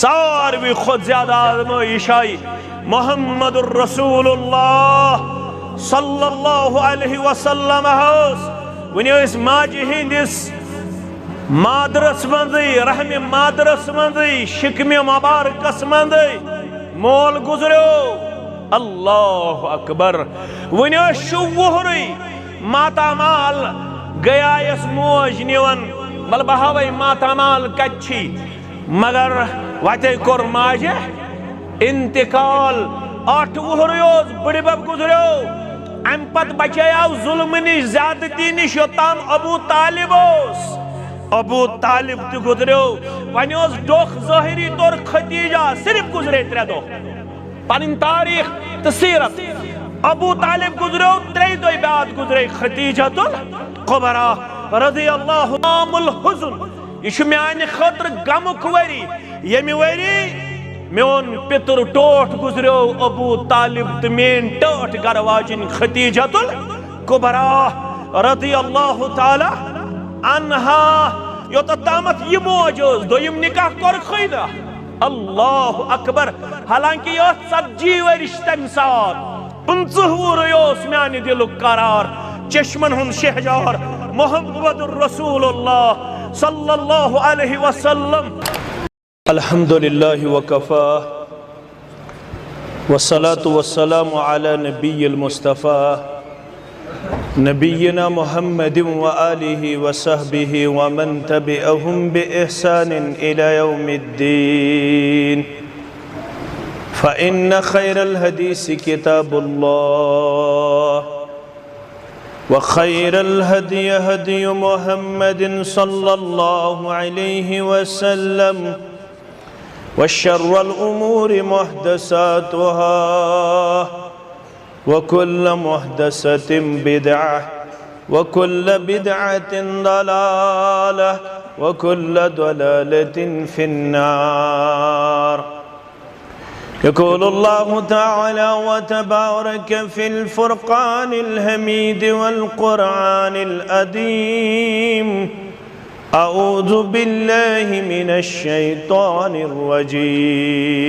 सारवी खुद ज्यादा आजमाइश आई मोहम्मदुर रसूलुल्लाह सल्लल्लाहु अलैहि वसल्लम वन माजि हिंदिस मादरस मंदी रहम मादरस मंदी शिकम मुबारकस मंदी मोल गुजरो अल्लाह अकबर वन शुहरी मातामाल गयायस मोज निवन बल बहावे मातामाल कच्छी मगर वते कोर माजे इंतकाल 8 वहर बड़ी बब गुजरो अम पत बचाया जुल्म निश ज्यादती निश योतान अबू तालिब तो गुजरो वन डोख ज़ाहिरी तौर खतीजा सिर्फ गुजरे 3 दो पन तारीख तो सीरत अबू तालिब गुजरो 3 दो बाद गुजरे खतीजतुल कुबरा रज़ियल्लाहु आमुल हुज़्न यह मान खतर गमुक वरी यमि वरी मोन पितर टोट गुजरो अबू तालिब तो मेन टोट घर वाजिन खतीजतुल कुबरा रज़ियल्लाहु ताला अन्हा योतामत यह मौज दोयम निकाह कर खैदा अल्लाह अकबर हालांकि यह 70 वरिश तम सात 50 वुर मान दिल करार चश्मन हुन शहजार मोहम्मदुर रसूलुल्लाह सल्लल्लाहु अलैहि वसल्लम अल्हम्दुलिल्लाहि व कफा वस्सलातु वस्सलामु अला नबिय्यिल मुस्तफा नबिय्यिना मुहम्मदिन व आलिहि व सहबिहि व मन तबिअहुम बिइहसानिन इला यौमिद्दीन फ़इन्न खैरल हदीस किताबुल्लाह व खैरल हदी हदी मुहम्मदिन सल्लल्लाहु अलैहि वसल्लम व शर्रल उमूरि मुहदसातुहा व कुल्ल मुहदसतिन बिदअह व कुल्ल बिदअतिन दलालह व कुल्ल दलालतिन फिन्नार يقول الله تعالى وتبارك في الفرقان الحميد والقرآن الأديم أعوذ بالله من الشيطان الرجيم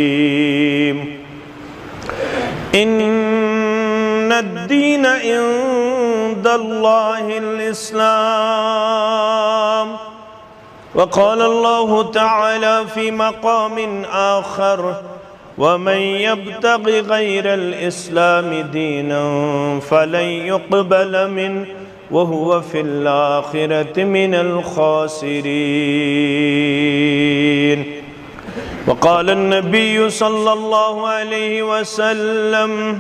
إن الدين عند الله الإسلام وقال الله تعالى في مقام آخر ومن يبتغ غير الإسلام دينا فلن يقبل منه وهو في الآخرة من الخاسرين وقال النبي صلى الله عليه وسلم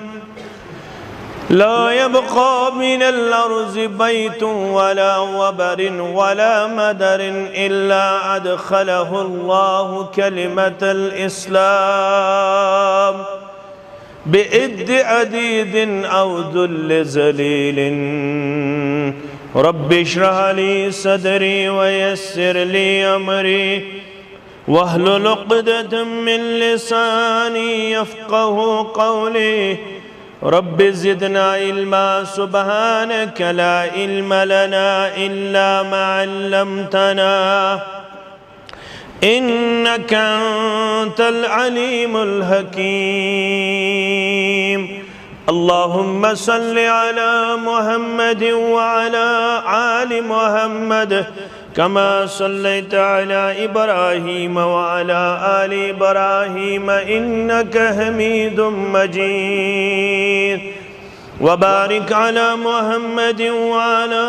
لا يبقى من الأرض بيت ولا وبر ولا مدر إلا أدخله الله كلمة الإسلام بإد عديد أو ذل ذليل رب اشرح لي صدري ويسر لي أمري واحلل عقدة من لساني يفقه قولي رب زدنا علما سبحانك لا علم لنا إلا ما علمتنا إنك أنت العليم الحكيم اللهم صل على محمد وعلى آل محمد كما صليت على إبراهيم وعلى آل إبراهيم إنك حميد مجيد وبارك على محمد وعلى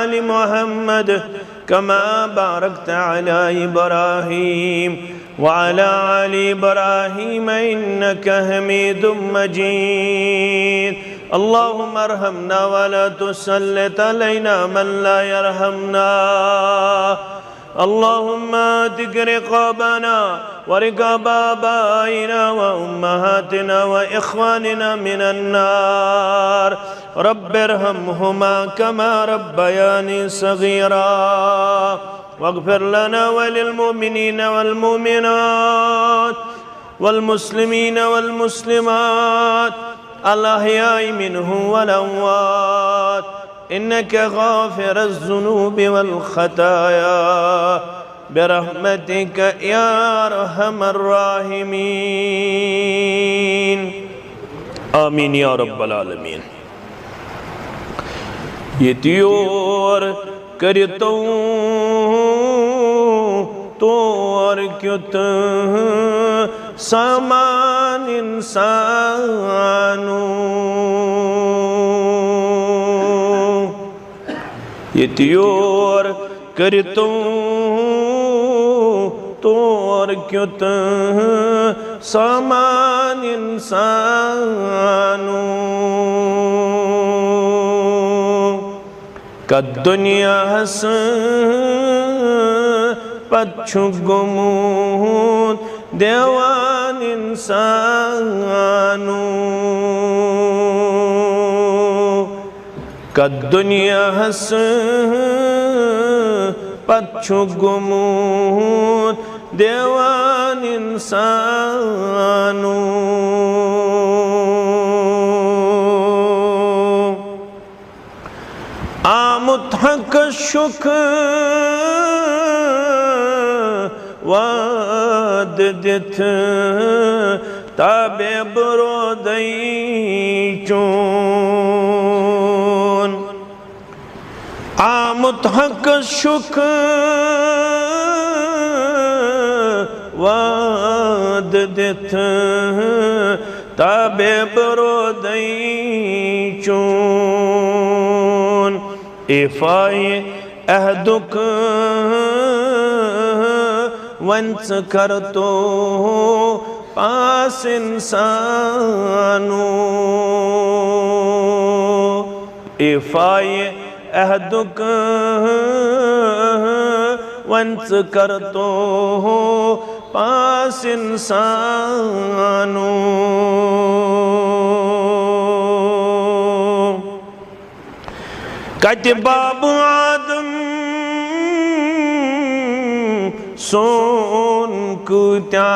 آل محمد كما باركت على إبراهيم وعلى آل إبراهيم إنك حميد مجيد اللهم ارحمنا ولا تسلط علينا من لا يرحمنا اللهم اهد رقابنا ورقاب آبائنا وأمهاتنا وإخواننا من النار رب ارحمهما كما ربياني صغيرا واغفر لنا وللمؤمنين والمؤمنات والمسلمين والمسلمات الأحياء منهم والأموات إنك غافر الذنوب والخطايا برحمتك या अरहमर राहिमीन आमीन या रब्बल आलमीन। यतियोर करतो तोर क्युत समान इंसानू यतियोर करतो तोर क्युत समान इंसानू कद दुनिया हस पच्छु गुमूद देवान इंसानू कद दुनिया हस पच्छु गुमूद देवान इंसानू आमुत हक शुक वाद दिथ ताबे बरोदई चून आमुत हक शुक वाद दिथ ताबे बरोदई चून इफाई अहदुक वंस करतो पास इंसानू इफाई अहदुक वंस करतो पास इंसानू कत बाब आदम सोन कुत्या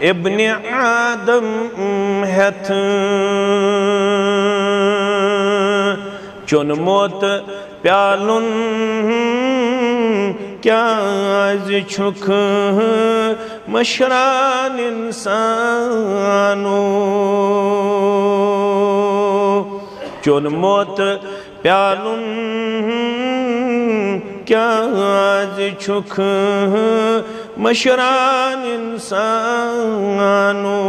इब्ने आदम हथ चुन मोत प्यालुन क्या आज छुख मशरान इंसानू चुन मोत प्यालुन क्या आज छुख मशरान इंसानू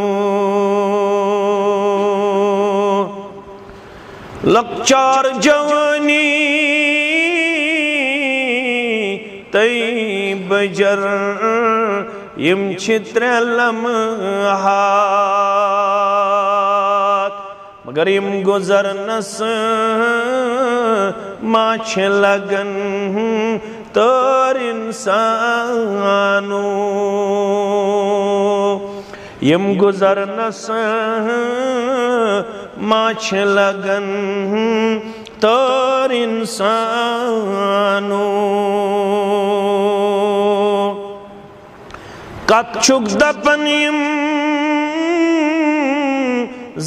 लक्चार जवानी तई बजर यम चित्र लम्हात मगर यम गुजर नस माछ लगन तर इंसानू यम गुजर नस माछ लगन तर इंसानू कच्छुक दपन यम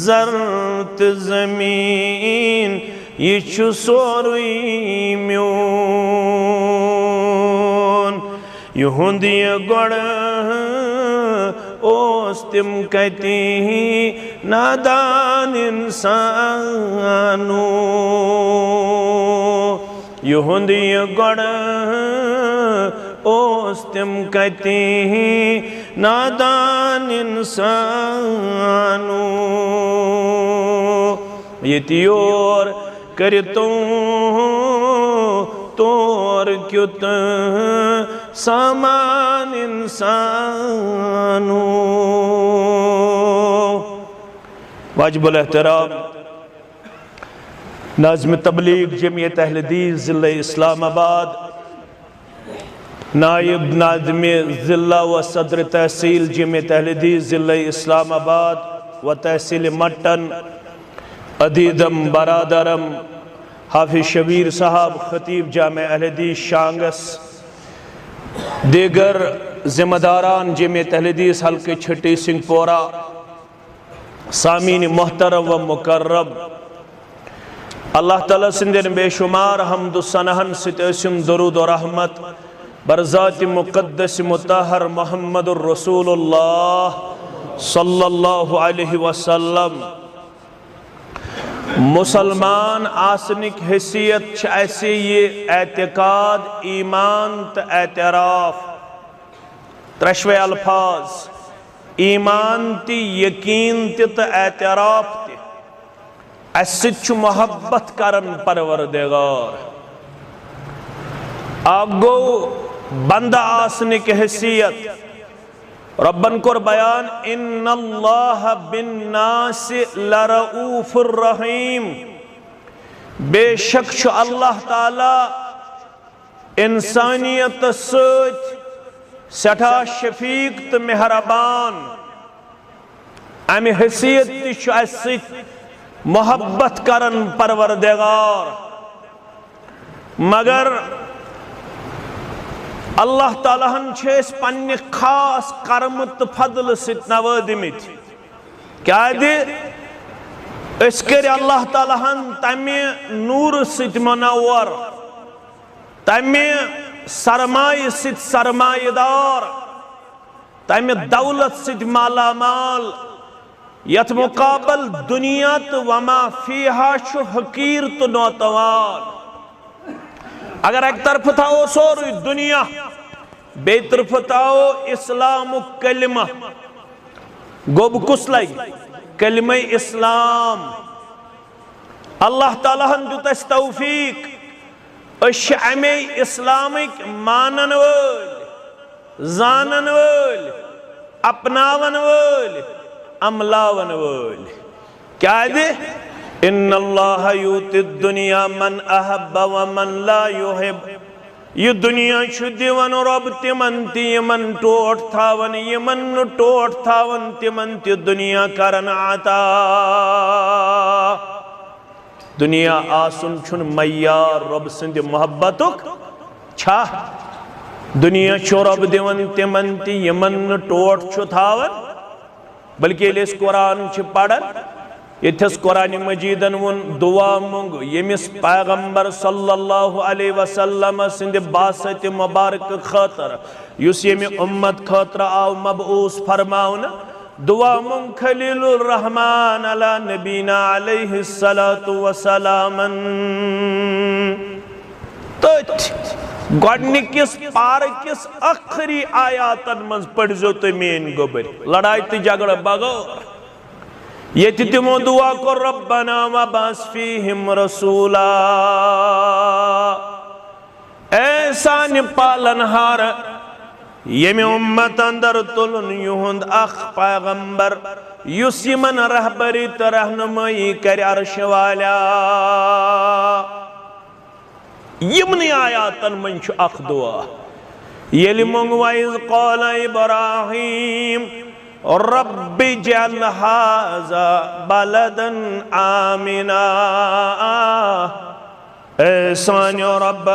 ज़र्त ज़मीन ये छु सोरुई म्यून युहुंद ये गड़ ओस तिम कहती नादान इंसानू युहुंद ये गड़ ओस तिम कहती नादान इंसानू यतियोर करतो तोर क्युत समान इंसानू वाजिबुल एहतराम नाज़िम तबलीग जमीयत अहले हदीस ज़िला इस्लामाबाद नायब नाज़िम ज़िला व सदर तहसील जमीयत अहले हदीस ज़िला इस्लामाबाद व तहसील मट्टन अदीदम बरादरम हाफिज शबीर साहब खतीब जामे अहले हदीस शांगस दीगर जिम्मेदारान जमीयत अहले हदीस हल्के छठी सिंहपोरा सामीन मोहतरम व मुकर्रम अल्लाह ताला सिंदन बेशुमार हमदु सनहन सितम दरूद और रहमत बरज़ात मुक़द्दस मुतहर मुहम्मदुर रसूलुल्लाह सल्लल्लाहु अलैहि वसल्लम मुसलमान आसनिक हैसियत ऐसे ये एतकाद ईमान तो एतराफ़ त्रशवे अल्फाज ईमान ती यकीन तो एतराफ़ ती अस्सु मोहब्बत करन परवरदिगार आप गो बंदा आसने के हैसियत रब्बन कोर बयान इन्नल्लाह बिन्नासि लरऊफुर रहीम बेशक छु अल्लाह ताला इंसानियत सत सठा शफीक तो मेहरबान अमि हैसियत ति छु अस्सि मोहब्बत करन परवरदिगार मगर अल्लाह ताला छेस पन्ने खास कर्म तो फजल सित नवादिमित क्या दे अस कर अल्लाह ताला तमे नूर सित मनव्वर तमे सरमाय सित सरमायेदार तमे दौलत सित मालामाल यथ मुकाबल दुनिया तो वमा फीहा छु हकीर तो नौतवान अगर एक तरफ था वो सोरी दुनिया बे तरफ था वो इस्लाम कलिमा गोब कुस लग कलिमा इस्लाम अल्लाह ताला दुत तौफीक अमे इस्लामिक मानन वल जानन वल अपनावन वल अमलावन वल क्या दे इन्नल्लाह यूति दुनिया मन अहब्ब व मन ला युहिब ये दुनिया छु दिवन रब तिमन तिमन टोट थावन यमन टोट थावन तिमन ति दुनिया करन आता दुनिया आसुन छुन मय्यार रब सिंध मोहब्बतुक छा दुनिया छु रब दिवन तिमन ति यमन टोट छु थावन बल्कि इस कुरान छु पढ़न यथस कुरान मजीदन वुन दुआ मुंग यमिस पैगंबर सल्लल्लाहु अलैहि वसल्लम सिंध बासत मुबारक खतर युस यमि उम्मत खतर आव मबऊस फरमाउन दुआ मुंग खलीलुर रहमान अला नबीना अलैहि सलातु वसलामन तो गोडनिकिस पारकिस आखिरी आयातन मंज पढ़जो तो मेन गोबर लड़ाई तो झगड़ा बगौर ये तिमो दुआ को रब्बना वबास फीहिम रसूला ऐसा पालनहार यमे उम्मत अंदर तुलन युहुंद अख पैगंबर युस यमन रहबरी तो रहनुमाई कर अर्श वाला यमनी आयातन मन छु अख दुआ येलि मंग वाइज क़ाल इब्राहीम रब्बि जअल हाज़ा बलदन आमिना ए सान्यो रब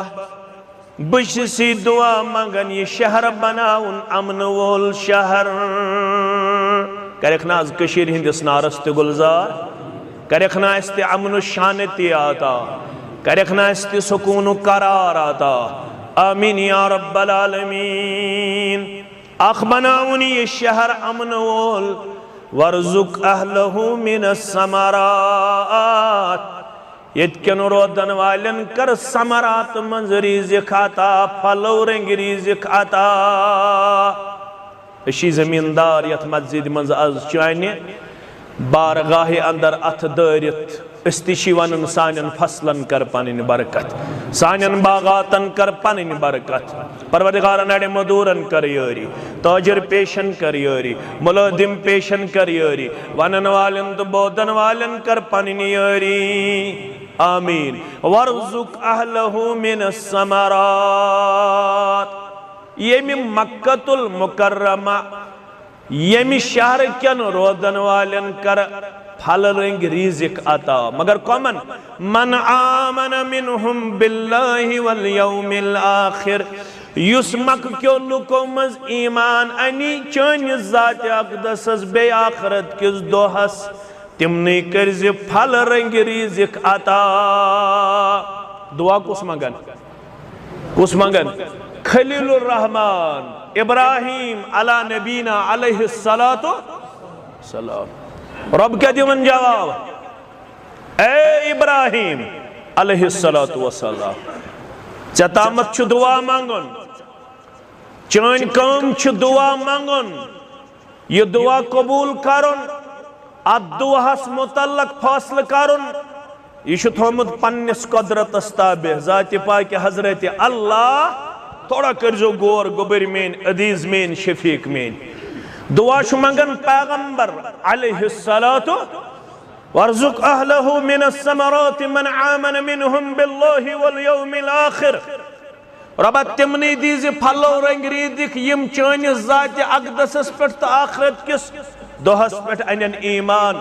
बशी दुआ मंगन ये शहर बनाउन अमन वोल शहर करखना कशीर हिंदिस नारस ते गुलजार करखना इस्ते अमन शांति आता करखना इस्ते सुकून करार आता आमीन या रब्बल आलमीन अख बनाउन ये शहर अमन वोल वर्जुक अहलहु मिनस समरात यत्कन रोदन वालन कर समरात मंज रिज़्क़ अता फलो रंग रिज़्क़ अता अशी जमींदार यथ मस्जिद मंज आज चाने बारगाह अंदर अथ दरित अस्तिशी वनन सानन फसलन कर पनिन बरकत सानन बागातन कर पनिन बरकत परवरदिगार नडे मदूरन कर योरी ताजर पेशन कर योरी मुलादिम पेशन कर योरी वनन वालन तो बोदन वालन कर पनिन योरी आमीन वर्जुक अहलहु मिनस समरात येमि मक्कतुल मुकर्रमा येमि शहर कन रोदन वालन कर फल रंग रिज़्क़ अता मगर कमन मन आमन मिनहुम बिल्लाहि वल यौमिल आखिर युस मक्क्यो लुको मज ईमान अनि चन ज़ात अक़दस बे आखिरत किस दोहस तिमने कर्ज फल रंग रिज़्क़ अता दुआ कुस मंगन खलीलुर रहमान इब्राहिम अला नबीना अलैहिस्सलातु सलाम। रब क्या दिवन जवाब, ए इब्राहिम अलैहिस्सलातु वसलाम, चतामत छु दुआ मांगन, चन कम छु दुआ मांगन, ये दुआ कबूल करन, अत दुआस मुतल्लक फैसला करन, यह थोमुत पन्निस कुदरतस ताबे ज़ात पाक हजरत अल्लाह। थोड़ा करजो गौर गोबर मेन अदीज मेन शफीक मेन दुआ छु मंगन पैगंबर अलैहिस्सलातु वर्जुक अहलहु मिनस समराति मन आमन मिनहुम बिल्लाहि वल यौमिल आखिर। रब तिमनी दीज फलो रंगरी दिख यम चानिस ज़ात अक़दसस पेट तो आखिरत किस दोहस पेट अनन ईमान।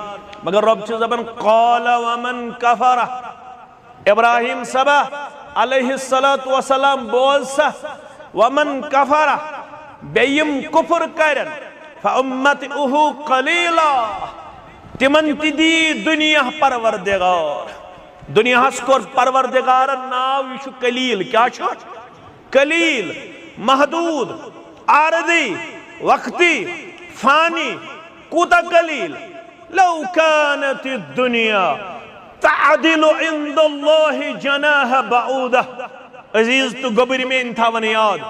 मगर रब छु जबन क़ाल व मन कफर, इब्राहिम सबा अलैहिस्सलातु वसलाम बोल सा वमन कफरा बेयम कुफर करन फउम्मतुहु कलीला, तिमन तिदी दुनिया परवरदिगार, दुनिया कोर परवरदिगार नाव यह कलील। क्या छु कलील, महदूद, आरदी, वक्ती, फानी, कूता कलील। लौ कानत दुनिया तअदिलु इंदल्लाहि जनाह बऊदा। अजीज तो गोबर में थावन याद,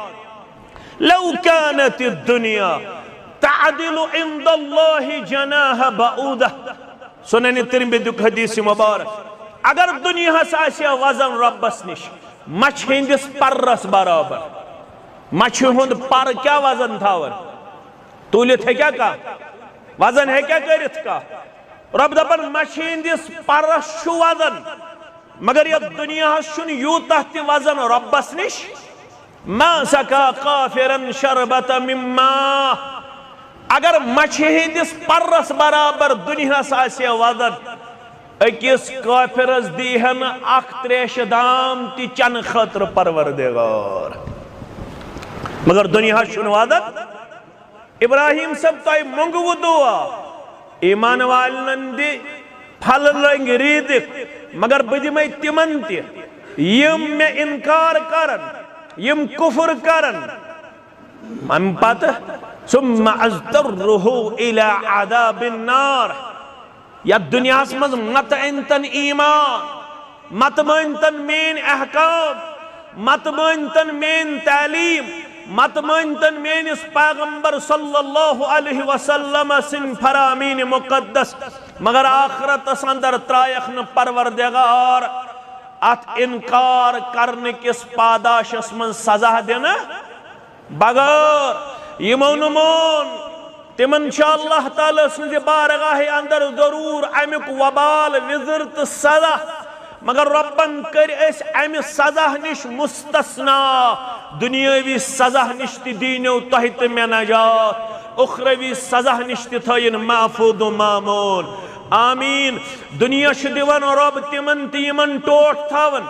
लौ कानत दुनिया तअदिलु इंदल्लाहि जनाह बऊदा। सुनन तिरमिज़ी हदीस मुबारक, अगर दुनिया से वजन रब्बस निश मछ हिंदिस पर्रस बराबर, मछ हुंद पर क्या वजन थावन, तुलित है क्या का वजन है क्या करित का। रब दपन मशींदिस परस छु वजन, मगर ये दुनिया शुन यूतह ति वजन रब्बस निश। मा सका काफिरन शरबत मिम्मा, अगर मशींदिस परस बराबर दुनिया से वजन अकिस काफिरस दीहन अख त्रेश दाम ति चन खतर परवरदिगार। मगर दुनिया शुन वजन। इब्राहिम सब तय मंगवु दुआ, ईमान वालन दि फल लंग रीद, मगर बदिमे तिमन यम मे इनकार करन, यम कुफर करन। अम पत सुम्मा अज़्तरुहु इला अज़ाबिन नार। या दुनिया मज मत अनतन ईमान, मत मानतन मेन अहकाम, मत मानतन मेन तालीम, मत मानतन मेनिस पैगंबर सल्लल्लाहु अलैहि वसल्लम सिन फरामीन मुकद्दस। मगर आखिरत अंदर त्रायख न परवरदिगार अत इनकार करने किस पादाशस मन सजा देना बगैर यमोन मोन तिमन अल्लाह ताला सज बारगाह अंदर जरूर अमुक वबाल विजर तो सजा। मगर रब्बन कर अमि सजा निश मुस्तस्ना, दुनियावी सजा निश दीनो तह तो मे नजात, उखरवी सजा निश थन महफूद मामून। आमीन। दुनिया दिवन रब तिमन तिमन टोट थावन,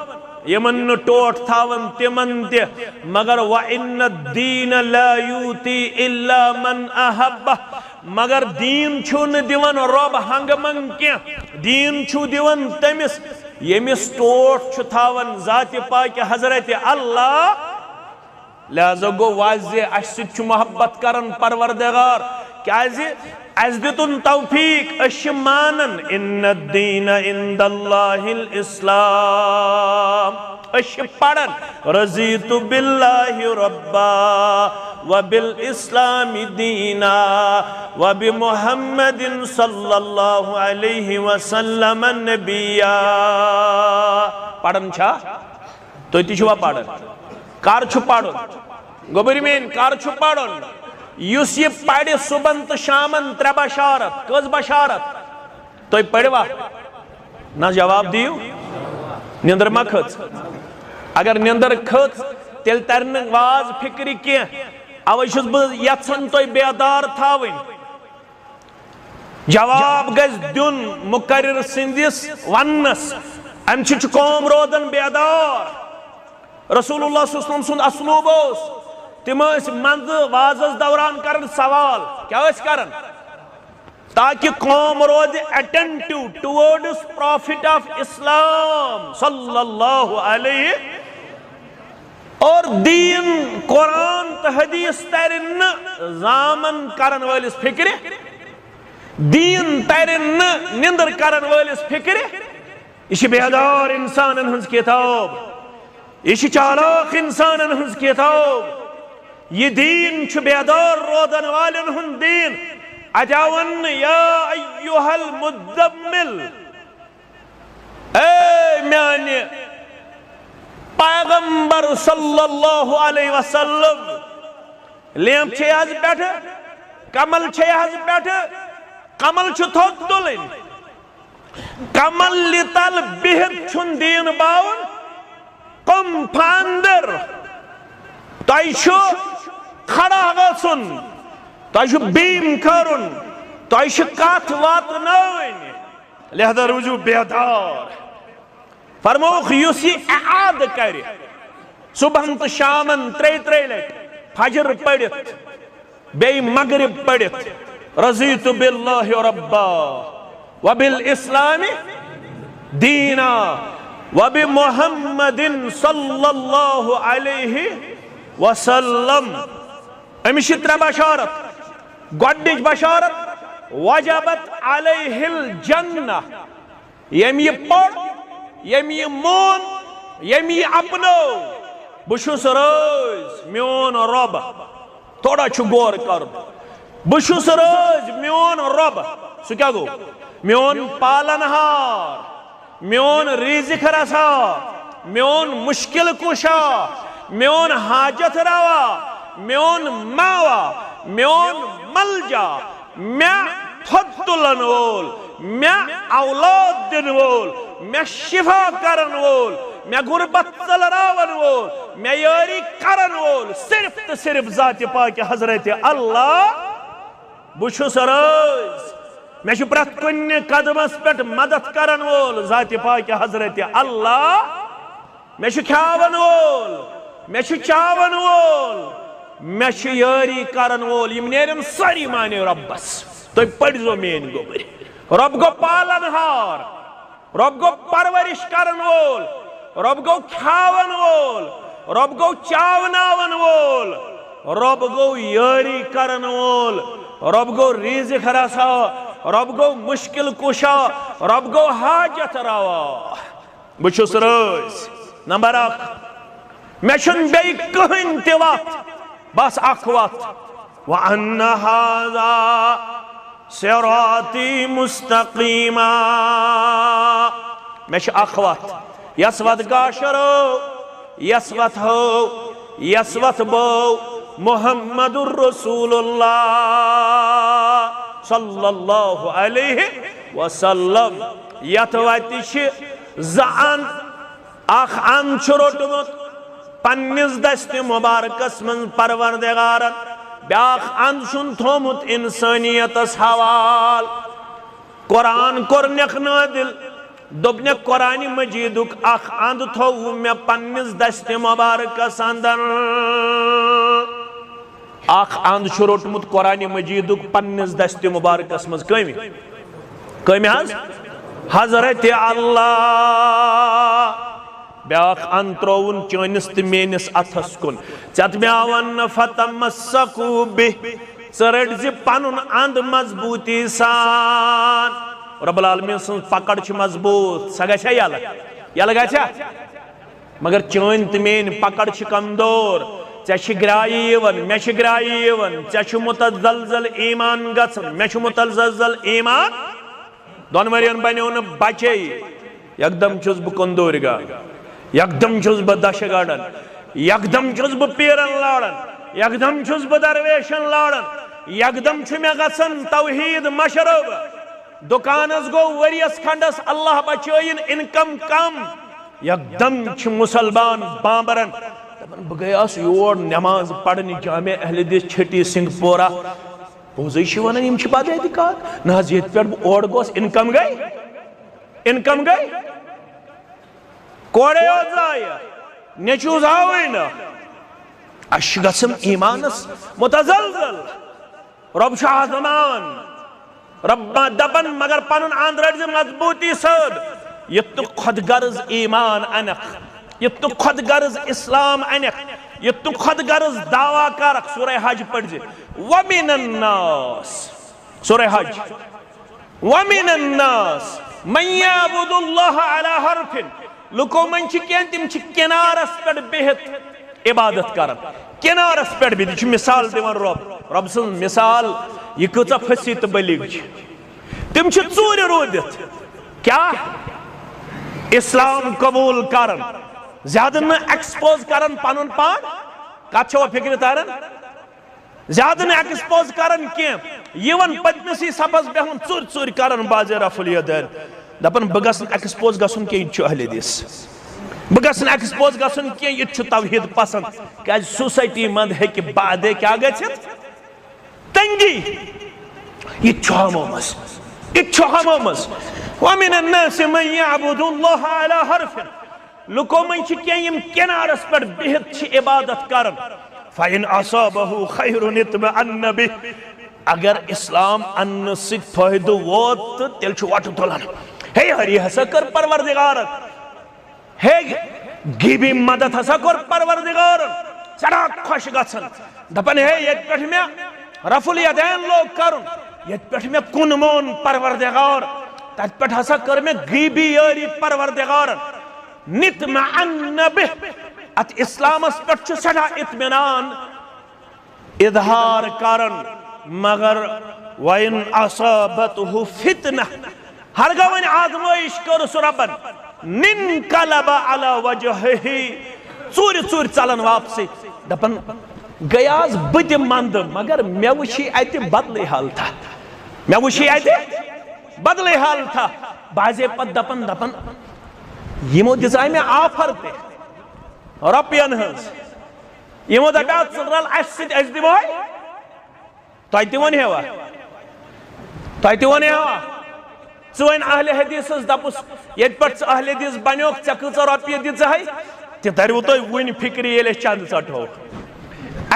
यमन न टोट थावन तिमन ते, मगर व इन्न दीन ला यूती इल्ला मन अहब्बा। मगर दीन छु न दिवन रब हंगमंग के, दीन छु दिवन तमिस यमिस टोट छु थावन ज़ात पाक हजरत अल्लाह। लिहाजा गो वाज़े अस मोहब्बत करन परवरदिगार, क्या दितुन तौफीक अश मानन इन्न दीन इंदल्लाहिल इस्लाम। अश पढ़न रज़ीतु बिल्लाहि रब्बा व बिल इस्लामी दीना व बि मुहम्मदिन सल्लल्लाहु अलैहि वसल्लम नबिया। पढ़न छा तो छुआ पढ़न कार छु पढ़न गोबरी मेन कार छु पढ़न युस ये पढ़े सुबन तो शामन त्रे बशारत कज बशारत तो पढ़वा ना जवाब दियो निंदर मा खच। अगर निंदर खच तेल तरन वाज फिक्री के अवै छुस बह यछन तो बेदार थावन। जवाब गज दुन मुकर्रिर सिंदिस वन्नस अम छु कौम रोदन बेदार। रसूलुल्लाह सल्लल्लाहु अलैहि वसल्लम सुन असलूब तिम मंद वाजस दौरान करन सवाल क्या करन ताकि कौम रोज attentive towards prophet of Islam सल्लल्लाहु अलैहि। और दीन कुरान तो हदीस तर जामन करन वालिस फिक्र दीन तर निंदर करन वालिस फिक्र यह बेदार इंसान हज किताब यह चालाक इंसान हज किताब यह दीन बेदार रोदन वालन हुंद दीन अजावन या अय्युहल मुद्दम्मिल ए म्याने पैगंबर सल्लल्लाहु अलैहि वसल्लम लेम छे आज बैठ कमल छे आज बैठ कमल छु थोक तुलिन कमल लितल बिहत छुन दीन बावन कम फांदर तयशु खड़ा गसुन तयशु बीम करुन तयशु काथ वात नवन लिहाजा रुजू बेदार फरमोख युसी आद करे सुबह तो शामन त्रे लट फजर पढ़ित बे मगरिब पढ़ित रज़ीतु बिल्लाहि रब्बा व बिल इस्लामी दीना व बि मुहम्मदिन सल्लल्लाहु अलैहि वसल्लम अमिश त्रे बशारत गोडनिच बशारत वजबत अलैहिल जन्नह यम ये पढ़ यम ये मोन यम ये अपनो बुशुस रोज म्योन रब थोड़ा छु गौर कर बुशुस रोज म्योन रब सु क्या गो म्योन पालनहार म्योन रिज़िक रसा म्योन मुश्किल कुशा म्योन हाजत रवा म्योन मावा म्योन मलजा मैं फतुलन वोल मैं औलाद दिन वोल मैं शिफा करन वोल मैं गुरबत चलरावन वोल मैं यारी करन वोल सिर्फ तो सिर्फ ज़ात पाक हजरत अल्लाह बुशुस रोज मैं प्रत कुन कदमस पे मदद करन वोल ज़ात पाक हजरत अल्लाह मैं खावन वोल मैं चावन वोल मैं यारी करन वोल यम नेरन सारी माने रब्बस तो पढ़ो मेन गोबर रब गो पालनहार रब गो परवरिश करन वोल रब गो खावन वोल रब गो चावनावन वोल रब गो यारी करन वोल रब गो रिज़िक रसा रब गो मुश्किल कुशा रब गो हाजत रवा बुशुस रोज नंबर 1 मैं छुन बे कहन ते वत बस अख वत व अन्न हाज़ा सिराती मुस्तकीमा मैं अख वत यस वत गाशरो यस वत हो यस वत बो मुहम्मदुर रसूलुल्लाह सल्लल्लाहु अलैहि वसल्लम यत वत ज़अन अख अन रोटमुत पन्निस दस्त मुबारकस मन परवरदिगारन ब्याख अंद छुन थोमुत इंसानियतस हवाल कुरान कोर नादिल दोपने कुरान मजीदुक अख अंद थो मे पन्निस दस्त मुबारकस अंदर अख अंद रोटमुत कुरान मजीदुक पन्निस दस्त मुबारकस मज कमी हजरत अल्लाह ब्याख अन त्रोवन चनिस तो मेनिस अथस कुन चत ब्यावन फतमस्सकू बिह चरट ज पनुन अंद मजबूती सान रब्बुल आलमीन सं पकड़ छ मजबूत स गछा यल गछा मगर चन तो मेन पकड़ छ कमजोर ऐ छ ग्राई यवन मे छ ग्राई यवन ऐ छ मुतज़लज़ल ईमान गसन मे छ मुतज़लज़ल ईमान दोनवरियन बन्यो न बचे एकदम छुस बह कंदोरगा एकदम छुस बह दशगाड़न एकदम छुस बह पीरन लाड़न एकदम छुस बह दरवेशन लाड़न एकदम छु मे गसन तौहीद मशरब दुकानस गो वरियस खंडस अल्लाह बचोइन इनकम कम एकदम छु मुसलमान बाबरन बह गयास योर नमाज पढ़ने जामे अहले हदीस छटी सिंहपोरा पोजे वन यम बाकायदे कत ना ये पे और गोस इनकम गई कोड़े जाय नेचूज आवे न अश गसम ईमानस मुतज़लज़ल रब शाहजमान रब दबन मगर पनुन आंद्रज मजबूती सद ये तो खुद गर्ज ईमान अनक ये तो खुद गर्ज इस्लाम अनक ये तू खुद गर्ज दावा कर सूरह हज पढ़ जे वमिनन नास सूरह हज वमिनन नास मन यअबुदुल्लाह अला हरफिन लुको मन के तिम किनारस पे बिहित इबादत कर किनारस पे बिहित मिसाल दिवान रब सं मिसाल ये कचा फसी तो बलिग तिम चूर रोदित क्या इस्लाम कबूल कर ज्यादा न एक्सपोज कर पन पान कत फिक्र तारन ज्यादा न एक्सपोज कर कह पतमस सपस बेहन चुर चुर कर बाज रफुल यदैन दपन बह गस एक्सपोज गसन कह यह अहल हदीस बह गस एक्सपोज गसन कह यह तौहीद पसंद क्या सोसाइटी मद हे बादे क्या गछित तंगी यह हमोमस वमिन अन्नास मन यअबुदुल्लाह अला हरफिन लुको मन किनारस पे बिहित इबादत कर फ़इन असाबहु खैरुन इत्मअन्न बिह अगर इस्लाम अन्न सित फायदो वोत तेल वट तुलान हे हरि हसा कर परवरदिगार हे गिबी मदद हसा कर परवरदिगार सड़ा खुश गसन दपन हे यत पे मे रफुल यदैन लोग करुन यत पे मे कुन मोन परवरदिगार तत पे हसा कर मे गिबी यारी परवरदिगार नित्मअन्न बिह अत इस्लामस पे सड़ा इत्मीनान इजहार करन मगर वइन असाबतहु फितना हर गवन आजमाइश कर रबन निनकलब अला वजहिही चूर चूर चलन वापसी दपन गयास बत मंद मगर मे वुशी अति बदले हाल था मे वुशी अति बदले हाल था बाजे पत दपन दपन यमो दिजाय मे ऑफर ते रपियन हंस यमो दपा चल अस दिमो तह वन हेवा तह वन हेवा वन अहले हदीस दपुस ये पे अहले हदीस बनो ऐ कच रुपये दिहे तह तरव तुम वन फिक्र ये चंद चटो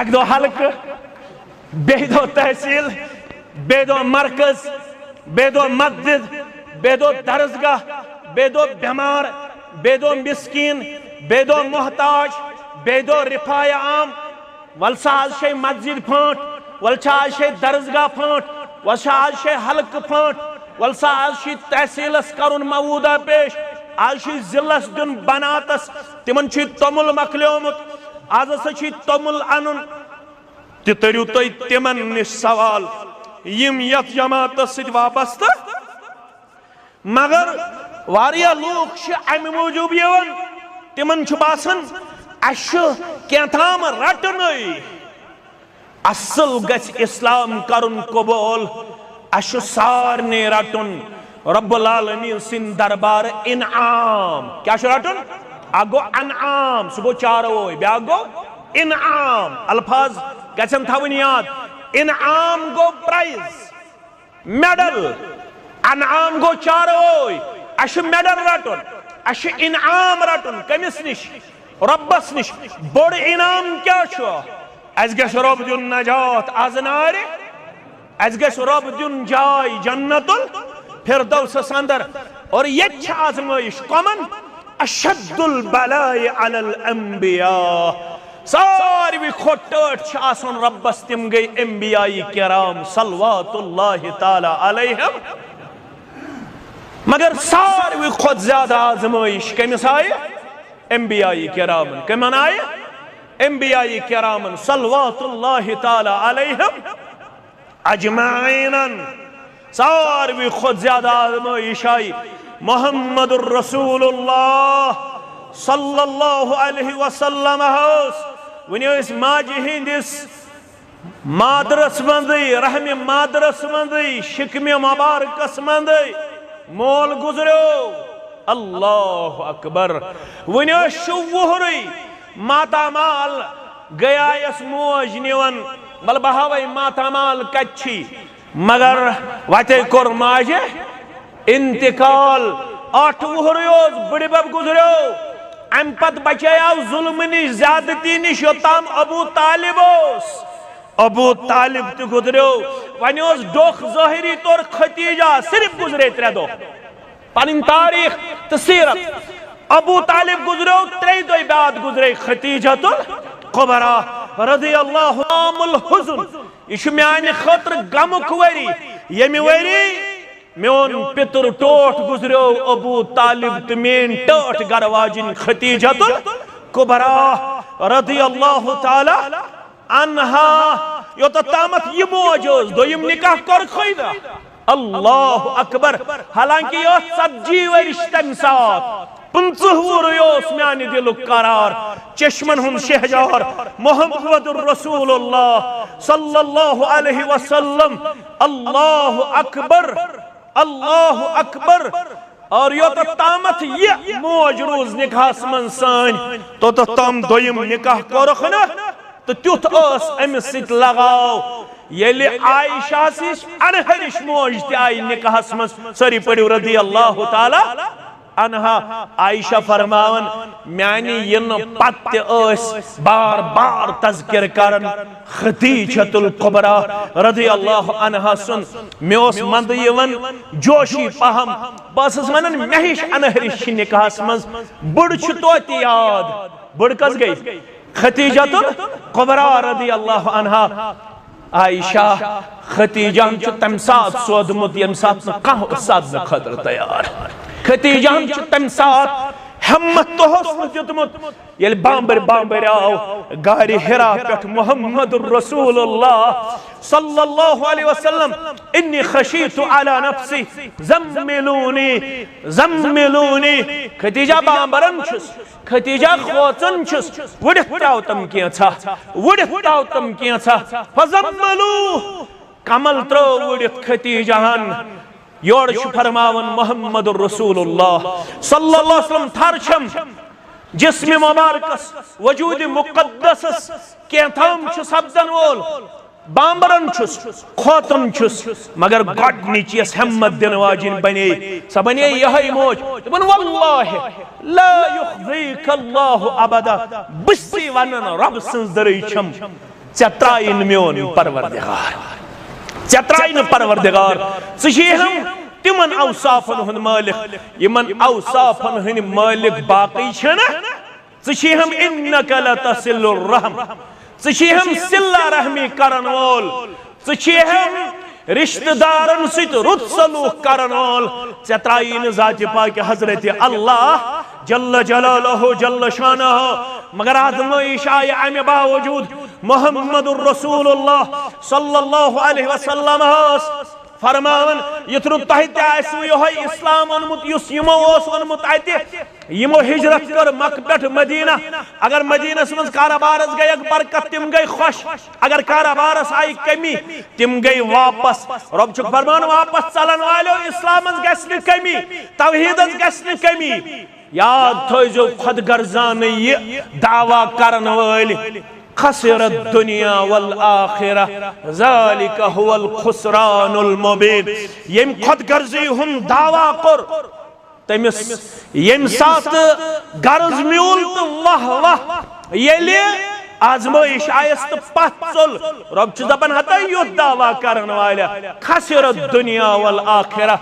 अक दो हल्क बे दो तहसील बे दो मरकज बे दो मस्जिद बे दो दरसगाह बे दो बीमार बे दो मिस्कीन बे दो मोहताज बे दो रिफाय आम वलसा आज मस्जिद फाट वलसा आज दरसगाह फाट वलसा आज हल्क फाट वलसा आज तहसीलस करुन मवूदा पेश आज जिलस दिन बनातस तिमन तोमुल मकलियोमुत आज हसा तोमुल अनुन तरियो तुम तिमन निश सवाल यम यत जमातस सत वाबस्त मगर वारिया लोग अमि मूजूब यवन तिमन बासान अश केथाम रटन असल गछ इस्लाम करुन कबूल अश सारने रटन रब्बुल आलमीन सिंद दरबार इनाम क्या रटन अगो अनआम सह गो चारो ब्या गो इनाम अल्फाज गन थवन याद इनाम गो प्राइज मेडल अनआम गो चारो अश मेडल रटन अश इनाम रटन कमिस निश रब्बस निश बोड़ इनाम क्या अस गश रब दिन नजात आज नार अस गश रब दिन जाय जन्नतुल फिरदौस अंदर और ये आजमाइश कमन अशद्दुल बलाए अलल अंबिया सारवी खोट आसन रब्बस तिम गई अंबियाई किराम सल्लल्लाहु ताला अलैहिम मगर सारवी खोट ज्यादा आजमाइश कमिस आय अंबियाई किरामन कमन आय अंबियाई किरामन सल्लल्लाहु ताला अलैहिम अजमाइन सारवी खुद ज्यादा आजमाइश आई मोहम्मदुर रसूलुल्लाह सल्लल्लाहु अलैहि वसल्लम वनिस माजी हिंदिस मादरस मंदी रहम मादरस मंदी शिकम मुबारकस मंदी मोल गुजरो अल्लाह अकबर वनिस शुवहरी मातामाल गयायस मोज निवन बल बहावै मातामाल कच्छी मगर वते कोर माजे इंतकाल 8 वहर बड़ बब गुजरो अम पत बचाव जुल्म निश ज्यादती निश योताम अबू तालिब तो गुजरो वन डोख ज़ाहिरी तौर खतीजा सिर्फ गुजरे 3 दो पन तारीख तो सीरत अबू तालिब गुजरो 3 दो बाद गुजरे खतीजतुल कुबरा रज़ी अल्लाहु आमुल हुज़्न यह म्यान खतर गमुक वरी यमि वरी मेन पितर टोट गुजरो अबू तालिब तो मेन टोट गरवाजिन खतीजतुल कुबरा रज़ी अल्लाहु ताला अन्हा योत तामत यह मौज दोयम निकाह कर खैदा अल्लाह अकबर हालांकि यह सब्जी वरिश तम साथ 50 वुर म्यान दिल करार चश्मन हुन शहजार मोहम्मदुर रसूलुल्लाह सल्लल्लाहु अलैहि वसल्लम अल्लाह अकबर और यो तामत ये मौज रोज निकाह मन सान तो तम दोयम निकाह करख न तो तुथ अमिस सित लगाव येले आयशा सिश अनहरिश मौज ते आई निकाह मन सरी पड़ियो रज़ी अल्लाहु ताला अनहा आयशा फरमावन म्यानी यन पत्ते बार बार तज़किर करन खतीजतुल कुबरा रज़ी अल्लाहु अन्हा सुन मेस मंद यवन जोशी पहम बस वनन महिश अनहरिश निकाह मज बुड़ तो याद बुड़ कस गई खतीजतुल कुबरा रज़ी अल्लाहु अन्हा आयशा खतीजा तम सात सोदमुत यम सात कह साद खतर तैयार खतीजा तम सात हिम्मत तो दितमुत ये बांबर आव गारि हिरा पे मोहम्मद रसूलुल्लाह सल्लल्लाहु अलैहि वसल्लम इन्नी खशीतु अला नफ्सी ज़म्मिलूनी खतीजा बांबरन छुस खतीजा खोचन छुस वुड़ताव तम केंचा फज़म्मलू कमल त्रो वुड़ित खतीजान योर फरमावन मोहम्मद रसूलुल्लाह सल्लल्लाहु अलैहि वसल्लम थरछम जिस्म मुबारकस वजूद मुक़द्दस केथम छु सब्दन वोल बांबरन छुस खोतन छुस मगर गडनिच यस हिम्मत दिन वाजिन बने स बने यही मौज दपन वल्लाहि ला युखज़ीक अल्लाहु अबदा बिस्सी वनन रब सन्स दरैछम चत्राइन म्योन परवरदिगार हम तिमन औसाफन हुन मालिक यमन औसाफन हुन मालिक बाकी छन हम इन्नक लतसिलुर रहम हम सिल्ला रहमी करन वोल हम रिश्तेदारन सित रुत सलूक करन वोल चत्राइन जाति पाक हजरत अल्लाह जल्ल जलालहु जल्ल शानहु मगर आज़माइश आय अमे बावजूद मोहम्मदुर रसूलुल्लाह सल्लल्लाहु अलैहि वसल्लम फरमान युथरु तहित आसु यो इस्लाम ओनमुत युस यमो ओस ओनमुत आते यमो हिजरत कर मक्का पेठ मदीना अगर मदीनस मज कारोबारस गई बरकत तिम गई खुश अगर कारोबारस आई कमी तिम गई वापस रब छु फरमान वापस चलन वालो इस्लामस गस्न कमी तौहीदस गस्न कमी याद थो खुद गर्जान ये दावा करन वाली खसरत दुनिया वल आखिरा ज़ालिका हुवल खुसरानुल मुबीन यम खुद गर्जी हुन दावा कर तमिस यम साथ गर्ज म्यूल तो वाह वाह येले आजमाइश आयस तो पचल रब छु दपन हता यो दावा करन वाला खसरत दुनिया वल आखिरा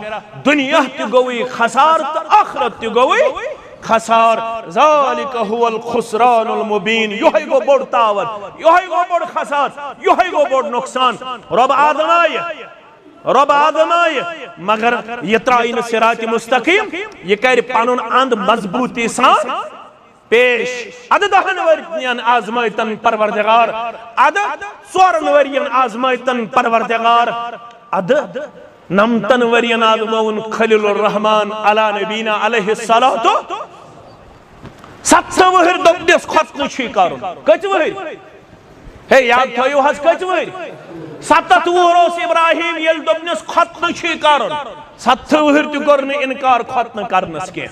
दुनिया ते गोई खसार तो आखिरत ते गोई खसार ज़ालिका हुवल खुसरानुल मुबीन योही गो बोड़ तावत योही गो बोड़ खसार योही गो बोड़ नुकसान रब आदमाय मगर ये त्राइन सिरात मुस्तकीम ये कर पनुन अंद मजबूती सान पेश अद दहन वरियन आजमायतन परवरदिगार अद सोरन वरियन आजमायतन परवरदिगार अद नमतन वरियन आजमाउन खलीलुर रहमान अला नबीना अलैहि सलातो 7 वहर दोपदिस खतन छी करन कच वहर हे याद थयो हस कच वहर 7 वहरोस इब्राहिम यल दोपदिस खतन छी करन 7 वहर तु करन इनकार खतन करनस के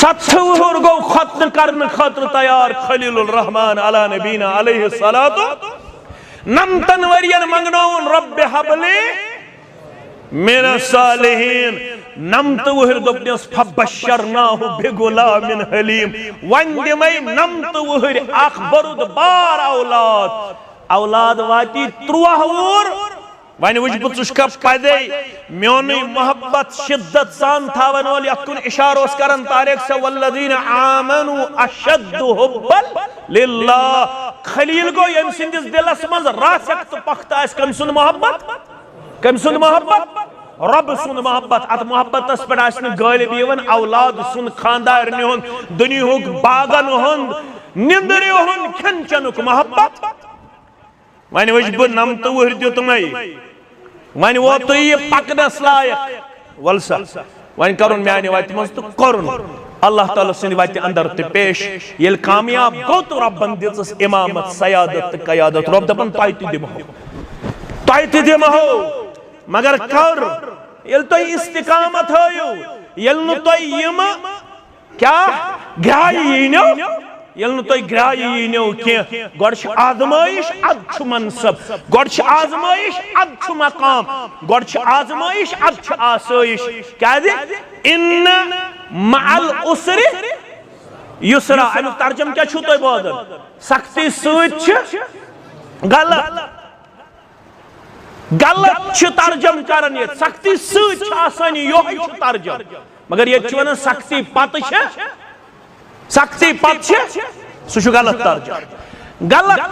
7 वहर गो खतन करन खातिर तैयार खलीलुर रहमान अला नबीना अलैहि सलातो नमतन वरियन मंगनौन रब्ब हबली मिन सालिहीन नमत वहर दोपदिस फबशरनाहु बिगुलामिन हलीम वन दिमै नमत वहर अख बरुद बार औलाद वाती 3 वहर वन वुच बह पदे मोन मोहब्बत शिद्दत सान थावन वोल यकुन इशारो करन तारिक से वल्लदीन आमनु अशद्दु हुब्बन लिल्लाह। खलील गो यम सिंदिस दिलस मज रासक तो पख्ता इस कम सुन मोहब्बत रब सुन मोहब्बत। अत मोहब्बत पे गालिब यवन औलाद सुन खानदार हुन दुनियुक बागन हुन निंदर हुन खन चनुक मोहब्बत। वन वुच बह नमत वुहर दितुमै वन वो तो ये पकनस लायक वल सा वन करुन म्याने वत मज तो करुन अल्लाह ताला सिंद वत अंदर ते पेश येल कामयाब गो तो रब्बन दिस इमामत सयादत कयादत रब दपन तायति दिमहो मगर कर येल तो इस्तिकामत होयो येल नु तो यम क्या ग्राई नो येल नु तो ग्राई नो के गोड़ आजमाइश अद मनसब गोड़ आजमाइश अद मकाम गोड़ आजमाइश अद आसाइश क्या दे इन्न मअल उसरि युसरा अनु तर्जुम क्या छु तो बोदन सख्ती सच गलत छु तर्जुम करन ये सख्ती सच आसानी यो छु तर्जुम मगर ये छु वन सख्ती पत छ सख्ती पत छ सु गलत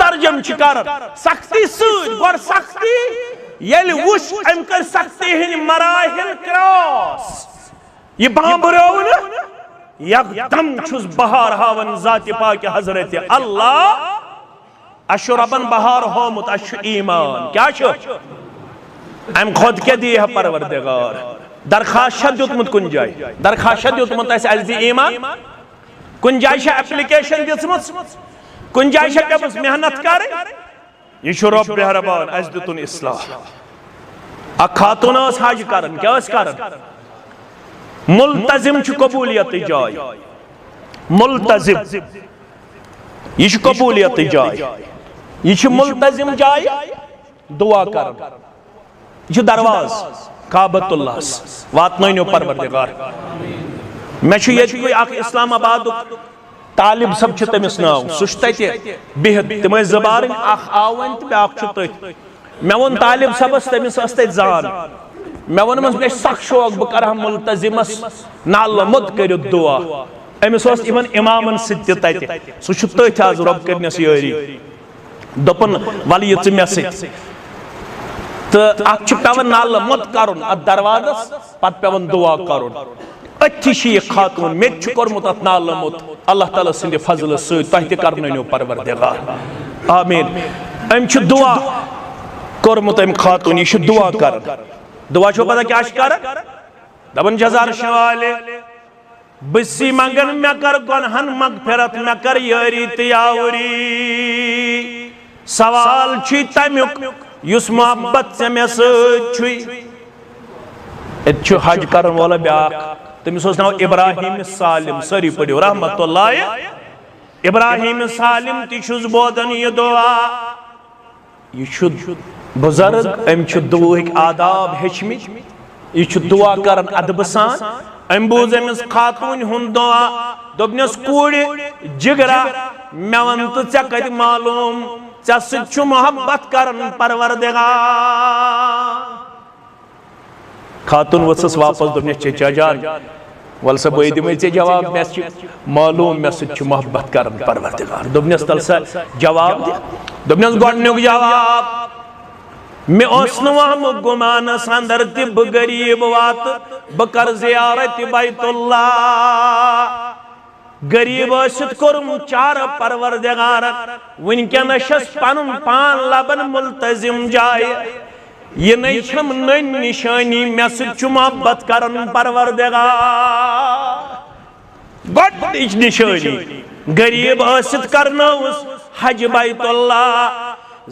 तर्जुम छु करन सख्ती सच गोड़ सख्ती येल वुश अम कर सख्ती हिन मराहिल क्रॉस ये बाबरोन एकदम छुस बहार हावन जाति पाक हजरत अल्लाह अशुरबन बहार होमुत अश ईमान क्या छु अम खुद के दिए परवरदिगार दरखास्त दितमुत कुन जाय दरखास्त दितमुत अस ईमान कुन जाय एप्लीकेशन दितमुत कुन जाय पेपस मेहनत कर ये छु रब मेहरबान अस दितुन इस्लाह अ खातून हज करन क्या करन मुल्तजिम छु कबूलियत जाय मुल्तजिम ये छु कबूलियत जाय ये छु मुल्तजिम जाय दुआ करन ये दरवाज काबतुल्लाह वातनयो परवरदिगार मे छु ये कोई अख इस्लामाबाद तालिब सब छु तमिस नाव सुश्तते बिहत तमै जबारन अख आवन त ब्याक छु तथ मे वोन तालिब सबस तमिस अस्ते जान मे वोनमस मे सख शौक बह कर मुल्तजिमस नाल मुद कर दुआ अमिस इवन इमामन सत तते सु छु तथ आज रब करनस यारी दपन वल ये मे सत तो अ पेवन नाल मुद कर दरवाजस पत पेवन दुआ कर अथि ये खातून मे कोर्मुत अत नाल मुद अल्लाह ताला सिंद फजल सह करनो परवरदिगार आमीन। अम दुआ कोर्मुत अम खातून ये दुआ कर दुआ छो पता क्या कर दपन जजार शवाले बसी मंगन मे कर गुनहन मगफिरत मे कर यारी तयावरी सवाल छि तमुक युस मोहब्बत से मे सु हज कर वाला ब्याक तमिस नाव इब्राहिम सालिम सारी पढ़ो रहमतुल्लाह इब्राहिम सालिम तुस बोदन यह दुआ यह बुजुर्ग अम दुआक आदाब हेचमित यह दुआ कर अदब सान अम बूज अमिस खातून हुंद दुआ दोपनस कूड़ जिगरा मे वन तो ऐ कत मालूम ऐ सु मोहब्बत कर परवरदिगार। खातून वसस वापस दोपनस चचा जान वल सा बह दिमे ऐ जवाब मे मालूम मे सु मोहब्बत कर परवरदिगार। दोपनस तल सा जवाब दि दोपनस गोडनुक जवाब मे वहम गुमानस अंदर तब गरीब वात बह कर जियारत बैतुल्लाह गरीब कोर्म चार परवरदिगार वनकनस पन पान लबन मुल्तजिम जाय ये नम नन निशानी मे सु मोहब्बत कर परवरदिगार गोडनिच निशानी गरीब करनौस हज बैतुल्लाह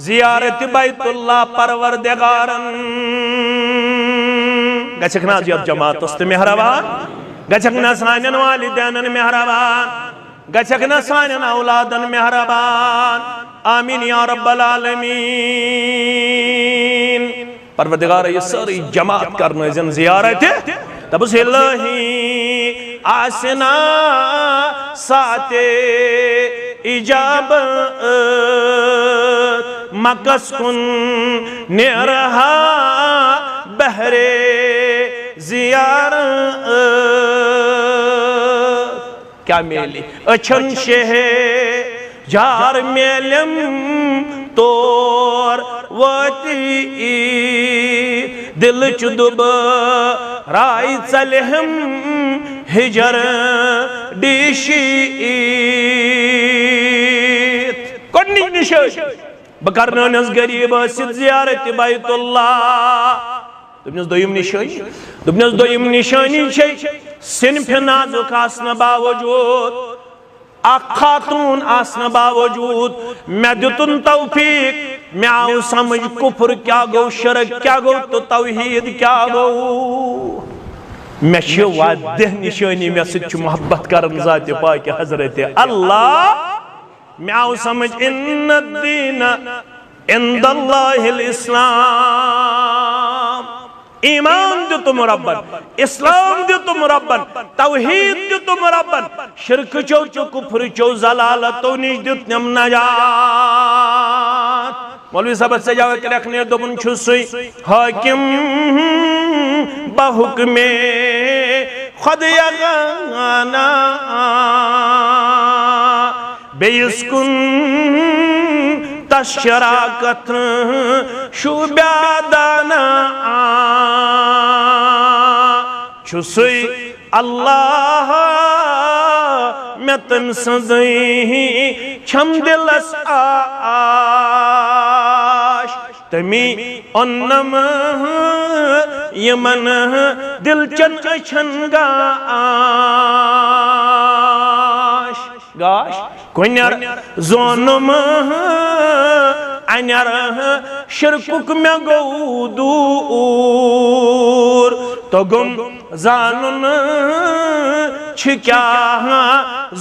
जियारत बैतुल्लाह परवरदिगारन गछक ना जब जमातस मेहरबान गछक ना सानन वालिदैन मेहरबान गछक ना सानन औलादन मेहरबान आमीन या रब्बल आलमीन। परवरदिगार ये सारी जमात करनो जन जियारत तब से लही आसना साते इजाबत मकस कुन निरहा क्या मेली अछन शेह जार मेलम तोर वती दिल चुदुब राय चलहम हिजर डिशी कोनी निशान बकरनस गरीब जियारत बैतुल्लाह दुपनस दोयम निशानी सिनफ नाजुक आसन बावजूद खातून आसन बावजूद मे दुतुन तौफीक मे आव समझ कुफर क्या गो शिरक क्या गो तो तौहीद क्या गो मे वादह निशानी मे सच मोहब्बत करन जात पाक हजरत अल्लाह मे आव समझ इन्न दीन इंदल्लाहिल इस्लाम ईमान दितुम रब्बन इस्लाम दितुम रब्बन तौहीद दितुम रब्बन शिरक चो कुफ्र चो जलालतो निश दितुम नजात मौलवी साहब सजावत रखने दोपन छुसुई हाकिम बहुकमे खुद यगाना बेइस्कुन तशराकत शुब्यादाना छुसुई अल्लाह मैं तम सदई छम दिलस आश तमी अन्नम यमन दिल चन अछन गाश गाश कुन्यर जोनम अन्यर शिरकुक में गो दूर तो गुम जानन क्या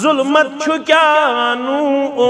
जुल्मत क्या नूर